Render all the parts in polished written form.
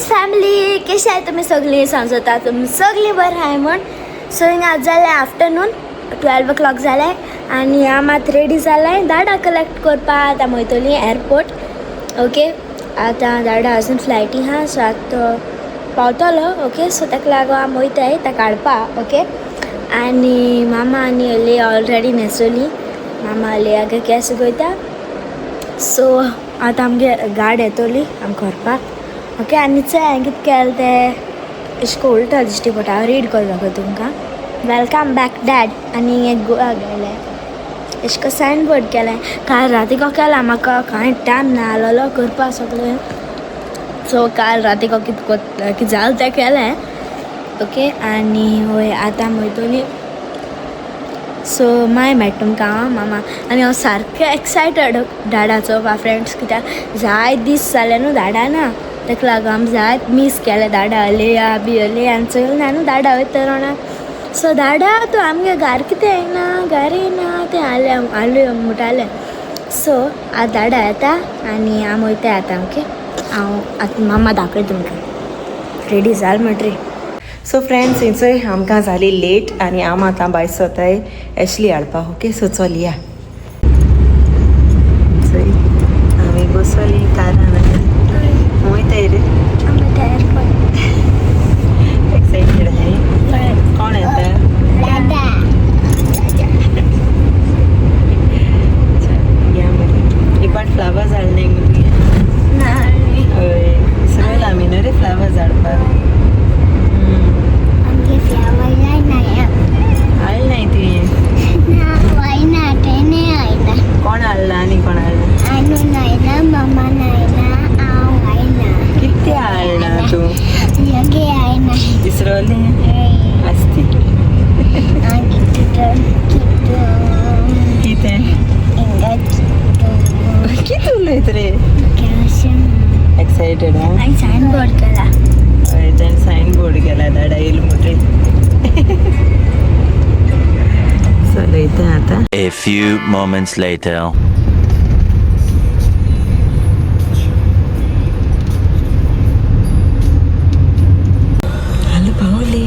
Family कशी आहे तुम्ही सगळी समजता तुम्ही सगळी बरं आहे म्हण सो आज झालं आहे आफ्टरनून 12 o'clock झालं आहे आणि आमात रेडी झाला आहे दाडा कलेक्ट करपा आता वयतली एअरपोर्ट ओके आता दाडा अजून फ्लायटी हा सो आतां पावतलो ओके सो ताका लागून आमी वयताय ताका काडपा ओके आनी मामा आनी हली ऑलरेडी न्हेसोली मामा हली आगे केस गोयता सो आतां आमगे गाड येतली आमकां व्हरपाक ओके आनी चल हांवें कितें केलें तें अशें करून उलटा दिश्टी पडटा हांव रीड करता तुमकां वेलकम बॅक डॅड आनी हें गोवा गेलें अशें करून सायन बोर्ड केलें काल रातीको केलां म्हाका कांय टायम ना आसलोलो करपाक सगळें सो काल रातीको कितें जालें तें केलें ओके आनी वय आतां वयतलीं सो माय मेळटा तुमकां मामा आनी हांव सारकें एक्सायटेड डाडाचो फ्रेंड्स कित्याक जाय दीस जाले न्हू दाडा ना ताका लागून आमी जायत मिस केलें दाडा हलया बी हले आनी चल ना न्हू दाडा वयता रावणा सो दाडा तूं आमगे घार कितें येना घार येना तें आलू म्हणटालें सो आतां दाडा येता आनी आमी वयता आतां ओके हांव आतां मामा दाखयता तुमकां रेडी जाल म्हणटरी सो फ्रेंड्स हिंचोय आमकां जाली लेट आनी आम आतां भायर सरताय एशली हाडपाक ओके सो चल या आमी बसवली कारान वयताय रे एक्सायटेड आहे कोण येता या मरे इपाट फ्लावर झाडले हय सगळे आमी न्हू रे फ्लावर झाडपाक हाडल नाही तुवें कोण हाडला आनी कोण हाडला कितें हाडला तूं इसरोलें आसती कितें कितें उलयत रे एक्सायटेड हांवें सायन बोर्ड केला हय ताणें सायन बोर्ड केला दाडा येयलो म्हणटरी चलयता आतां A few moments later. Hello पावली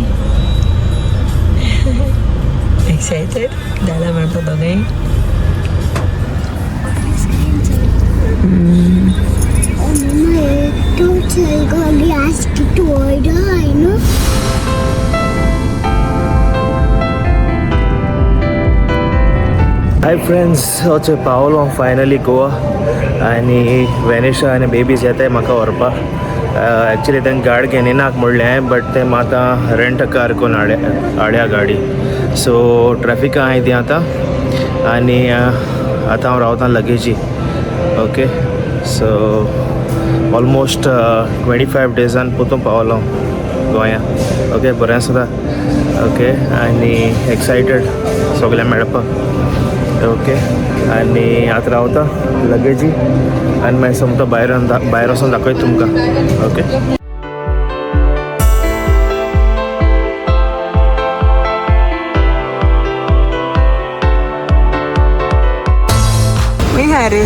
एक्सायटेड दादा म्हणटा दोगांय हाय फ्रेंड्स होचे पावलो फायनली गोवा आनी वेनिशा आनी बेबीज येताय म्हाका व्हरपाक एक्चुली तें गाड घेवन येनाक म्हणलें बट ते आतां रेंट अ कार करून हाड्या गाडी सो ट्रॅफिका आहाय ती आतां आनी आतां हांव रावतां लगेजी ओके सो ऑलमोस्ट 25 डेजान पोतून पावलो गोंया ओके बरें आसता ओके आनी एक्सायटेड सगळ्यांक मेळपाक ओके आनी आतां रावता लगेजी आनी मागीर सोमतो भायर वचून दाखयता तुमकां ओके खंय हा रे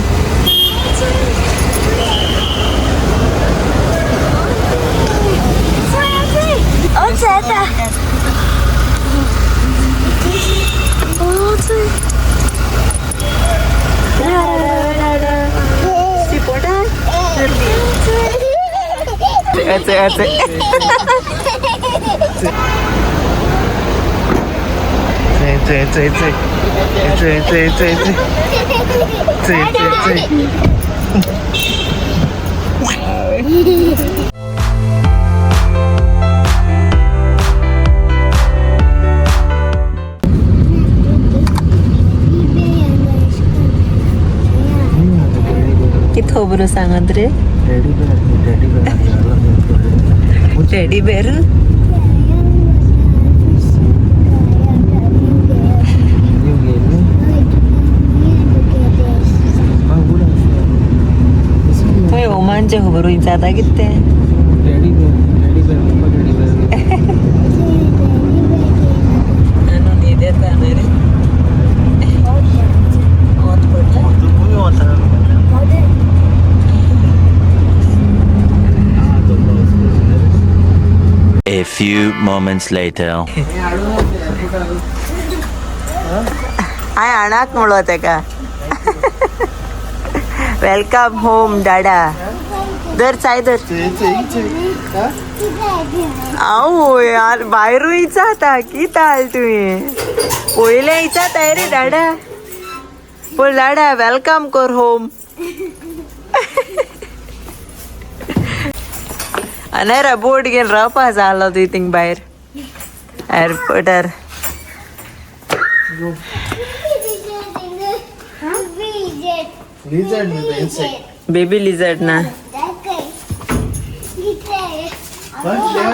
कित खबर सांगत रे टेडी बेर खंय ओमानचे खबर वयता आतां कितें न्हीद येता न्ही रे वत पडटा few moments later. हाय अनाक म्हणलो तेका वेलकम होम डाडा दर चाय दर आओ यार बाहेरू इचाता की ताल तुम्ही पहिले इचाता रे डाडा बोल डाडा वेलकम कर होम अनारा बोर्ड घेऊन रावपा झालो तू थिंग बाहेर एअरपोर्टार बेबी लिझर्ड ना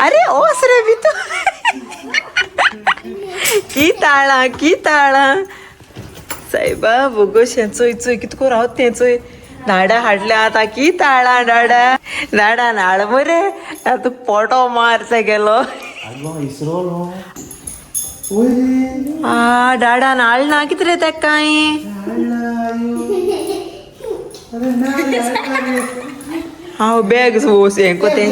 अरे ओस रे भी तो की ताळा साहेबा बोगोश चोय चोय कितको रावत ते चोय झाडा हाडल्या आता की ताळा झाडा नाळ मरे आता पोटो मारचा गेलो डाडा नाळ ना किती रे त्या काय हांव बॅग वोस हें कोते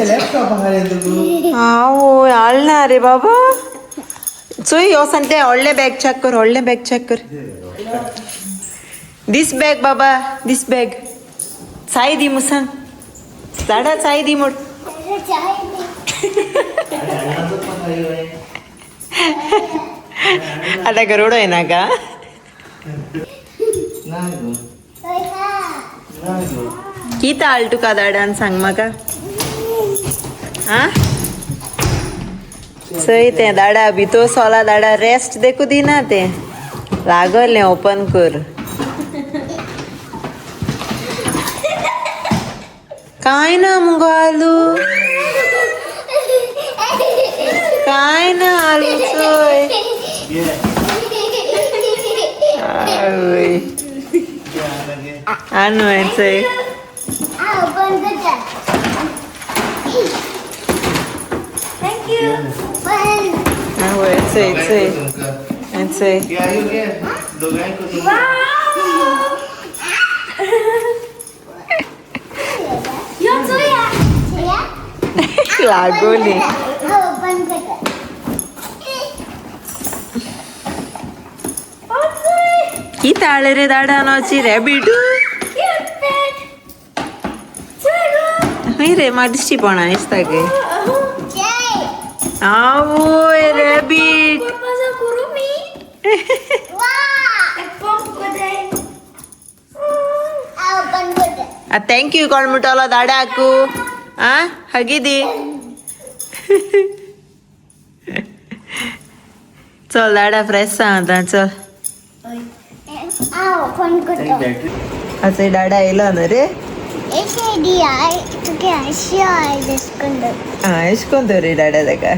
हांव हाडना रे बाबा चोय यो सांगते व्हडलें बॅग चॅक कर दिस बॅग बाबा दिस बॅग चाय दी मुसान झाडा चाय दी मोड आता गरोडो आहे ना का किती आल तुका दाडान सांग म्हाका हा चय तें दाडा भितो सोला दाडा रेस्ट देखू दिना तें लागले ओपन कर काय ना मुगो आलू काय ना आलू चोय आणू चय लागोली की ताळे रे दाडा नाची रॅबिट रे मादिष्टी पण दिसता गे आवोय रॅबिट थँक्यू कोण मुटलो दाडाकू आ हगिदी चल दाडा फ्रेश सांग आता चल असे डाडा येलो ना रे इश्कोंतो रे डाडा ताका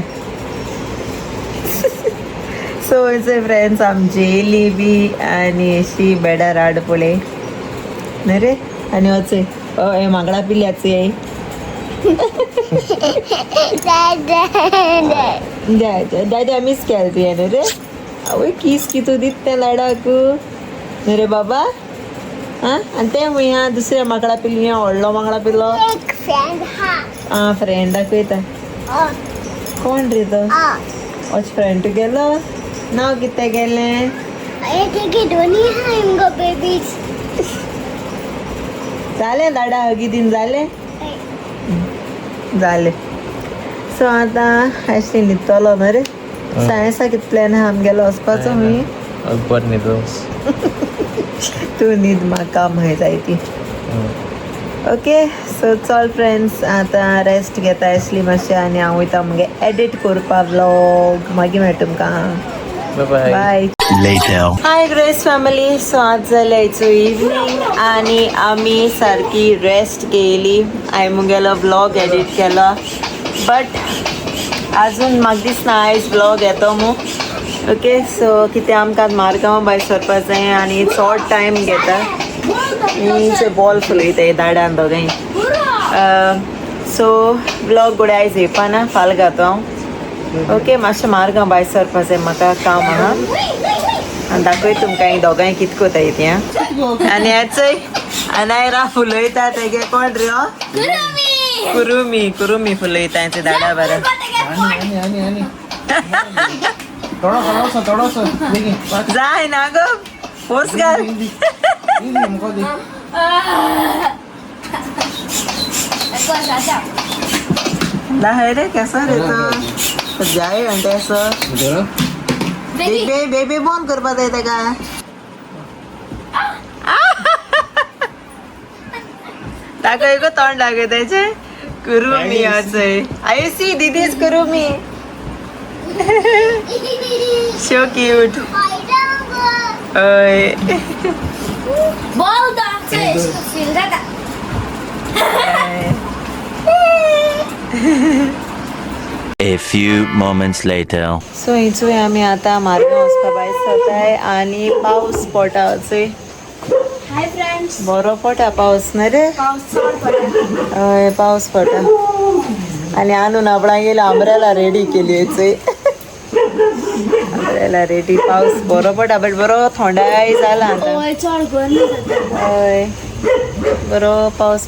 सो इसे फ्रेंड्स आमची लिबी आणि अशी बेडार हाड पळय न्ही रे आनी वचे हे मागडा पिल्ल्याचे दादा मिस केल तुवें न्ही रे आवय किस कितू दित तें लाडाकू न्ही रे बाबा आं आनी तें खूंय हा दुसऱ्या माकडा पिल्ली व्हडलो माकडा पिल्लो आं फ्रेंडाक वयता कोण रे तो वच फ्रेंड तुगेलो नांव कितें गेलें जालें दाडा हगी जालें जालें सो आतां अशें न्हिदतलो न्ही रे सायन्सा कितें प्लॅन आहा आमगेलो वचपाचो खूंय बरें न्हिदो तूं न्हीद म्हाका माहीत जाय ती ओके सो चल फ्रेंड्स आतां रेस्ट घेता आसली मातशें आनी हांव वयता मगे एडिट करपा व्लॉग मागीर मेळटा तुमकां बाय Later. हाय ग्रेस फॅमिली सो आज जालें आयचो इवनिंग आनी आमी सारकी रेस्ट घेयली हांवें मुगेलो व्लॉग एडिट केलो बट आजून म्हाका दिसना आयज व्लॉग येतो मू ओके सो कितें आमकां मारगांव भायर सरपा जाय आनी चड टायम घेता ते बॉल फुलयताय दाड्यान दोगांय सो व्लॉग घोडे आयज येवपाना फाल्यां घातो हांव ओके मातशें मारगांव भायर सरपा जाय म्हाका काम आहा आनी दाखय तुमकां ही दोगांय कितें कोताय तें आनी हेचय अनायरा फुलयता तेगे कोण रे कुरुमी फुलं येतायचे दाडा बरं जाय ना ग पोस घाल रे कसं रे तो जाय म्हणते असं बेबी बंद करपाक येते का ताका एक तोंड लागत त्याचे कुरुमी असं आयुसी दीदीच कुरुमी so cute ओय बॉल डान्स फिल्डा A few moments later. So हिचोय आम्ही आता मार्गांव वचपा भायर सरताय आणि पावस पडटा वचोय हाय फ्रेंड्स बरो पडटा पावस न्ही रे हय पावस पडटा आणि आणून आपणा गेलो आंब्रेला रेडी केली वचोय आंब्रेला रेडी पावस बरो पडटा बट बरो थंडाय जाला आतां ओय चड गरम हय बरो पावस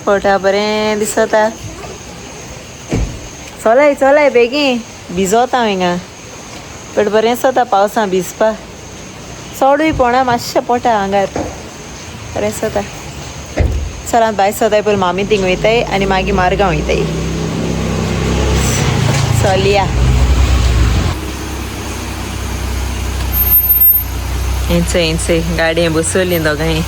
पडटा बरें दिसता चलय बेगीन भिजोता हांव हिंगा बट बरें दिसता पावसां भिजपा चडूय पडना मातशें पडटा आंगार बरें दिसता चल आतां भायर सरताय पयलीं मामी थिंग वयताय आनी मागीर मार्गांव वयताय चलया हेंचय गाडयेन बसवली दोगांय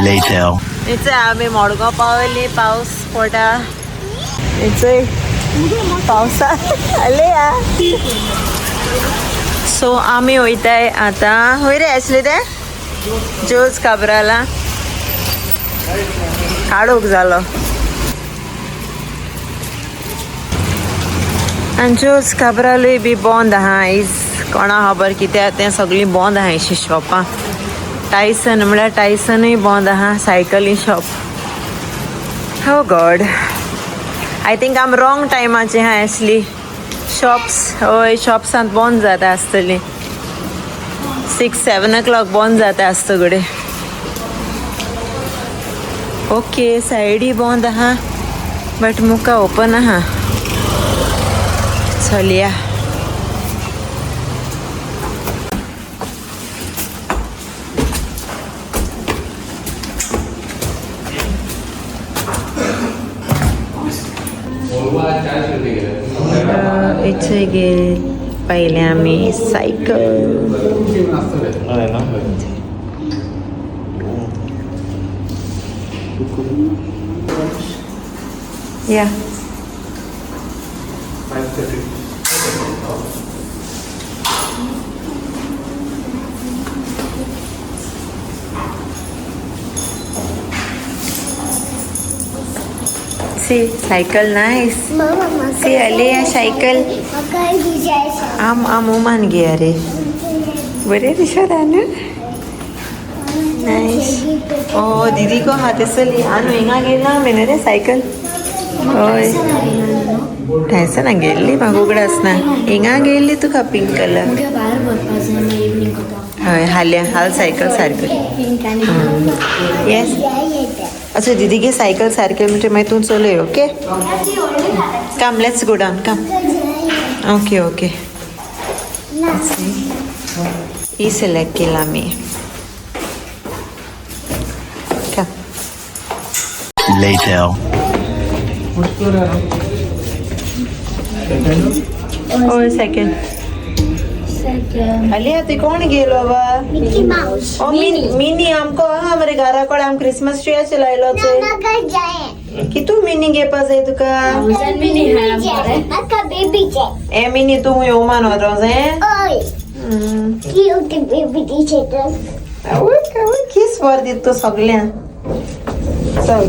Later. इथे आम्ही मडगांव पावली पाऊस पडा इथे पावसात आले सो आम्ही वयताय आता होय रे असले ते जोज काबराला काडूक जालो आनी जोज काबरालूय बी बंद आहा आयज कोणा खबर कित्याक तें सगळीं बंद आहा अशीं शॉपां टायसन म्हळ्यार टायसनूय बंद आहा सायकली शॉप हो गॉड आय थिंक आम रॉंग टायमाचें आहा असली शॉप्स हय शॉप्सांत बंद जाता आसतलीं 6-7 o'clock बंद जाता आसता घडये ओके सायडी बंद आहा बट मुका ओपन आहा चलया इथे गे पहिले आम्ही सायकल या सी सायकल नाईस सी आले या सायकल आम उमान गे अरे बरे दिसत आहे ना नाईस ओ दीदी को हाथ चली आनु हिंगा गेला मैंने रे सायकल हय थंयसर ना गेल्ली म्हाका उगड आसना हिंगा गेल्ली तुका पिंक कलर हय हाल्या हाल सायकल सारकी येस अच्छा दीदी गे सायकल सारके म्हणजे मागीर तूं चलय okay come let's go down come okay okay he select केला आमी कम Later. और सेकंड अलिया ते कोण गेलो बाबा मिकी माउस ओ मिनी हमको हमारे घरा कड़े हम क्रिसमस ट्री चलायलो छे कि तू मिनी घेवपा जाय तुका मिनी है हमरे अका बेबी चे ए मिनी तू ओमान वरो जाय ओय क्यूट बेबी टी शर्ट आवय किस वर दित तो सगळ्या चल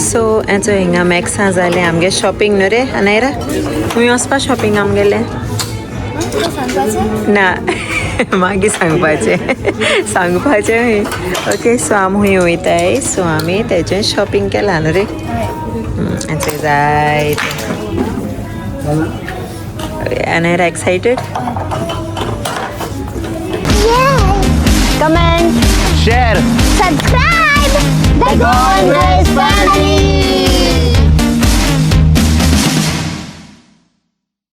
सो हेचो हिंगा मॅक्सा जालें आमगे शॉपिंग न्हू रे अनायरा खूंय वचपा शॉपिंग आमगेलें ना मागीर सांगपाचें ओके. सो आमी वयताय. सो आमी तेजें शॉपिंग केलां न्हू रे. जाय and are excited. Comment, Share. subscribe the GOANVIBES family.